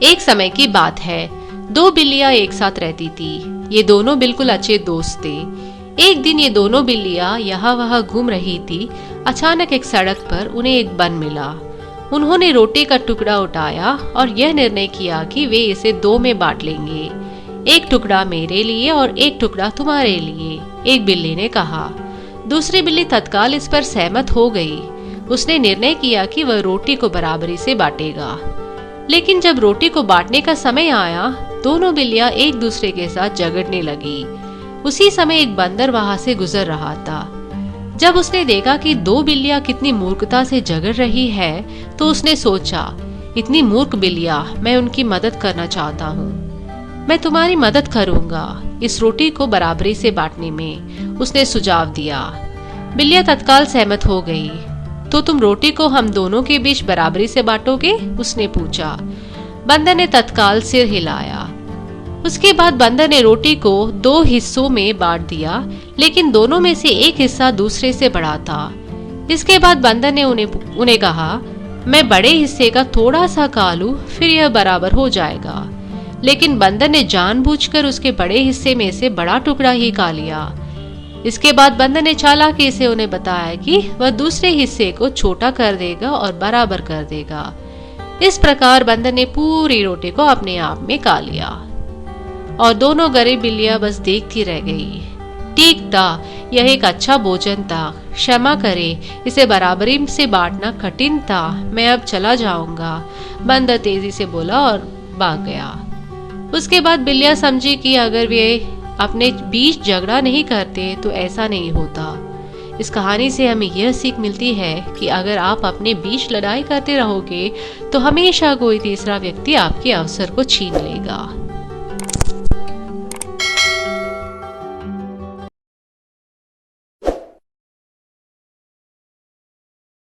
एक समय की बात है, दो बिल्लियां एक साथ रहती थी। ये दोनों बिल्कुल अच्छे दोस्त थे। एक दिन ये दोनों बिल्लियां यहाँ वहाँ घूम रही थी। अचानक एक सड़क पर उन्हें एक बन मिला। उन्होंने रोटी का टुकड़ा उठाया और यह निर्णय किया कि वे इसे दो में बांट लेंगे। एक टुकड़ा मेरे लिए और एक टुकड़ा तुम्हारे लिए, एक बिल्ली ने कहा। दूसरी बिल्ली तत्काल इस पर सहमत हो गई। उसने निर्णय किया कि वह रोटी को बराबरी से बांटेगा। लेकिन जब रोटी को बांटने का समय आया, दोनों बिल्लियां एक दूसरे के साथ झगड़ने लगी। उसी समय एक बंदर वहां से गुजर रहा था। जब उसने देखा कि दो बिल्लियां कितनी मूर्खता से झगड़ रही है, तो उसने सोचा, इतनी मूर्ख बिल्लियां, मैं उनकी मदद करना चाहता हूँ। मैं तुम्हारी मदद करूंगा इस रोटी को बराबरी से बांटने में, उसने सुझाव दिया। बिल्लियां तत्काल सहमत हो गई। तो तुम रोटी को हम दोनों के बीच बराबरी से बांटोगे? उसने पूछा। बंदर ने तत्काल सिर हिलाया। उसके बाद बंदर ने रोटी को दो हिस्सों में बांट दिया, लेकिन दोनों में से एक हिस्सा दूसरे से बड़ा था। इसके बाद बंदर ने उन्हें कहा, मैं बड़े हिस्से का थोड़ा सा खा लूं, फिर यह बराबर हो जाएगा। लेकिन बंदर ने जानबूझकर उसके बड़े हिस्से में से बड़ा टुकड़ा ही खा लिया। इसके बाद बंदर ने चालाकी से उन्हें बताया कि वह दूसरे हिस्से को छोटा कर देगा और बराबर कर देगा। इस प्रकार बंदर ने पूरी रोटी को अपने आप में खा लिया और दोनों गरीब बिल्लियां बस देखती रह गई। ठीक था, यह एक अच्छा भोजन था। क्षमा करे, इसे बराबरी से बांटना कठिन था। मैं अब चला जाऊंगा, बंदर तेजी से बोला और भाग गया। उसके बाद बिल्लियां समझी कि अगर वे अपने बीच झगड़ा नहीं करते तो ऐसा नहीं होता। इस कहानी से हमें यह सीख मिलती है कि अगर आप अपने बीच लड़ाई करते रहोगे तो हमेशा कोई तीसरा व्यक्ति आपके अवसर को छीन लेगा।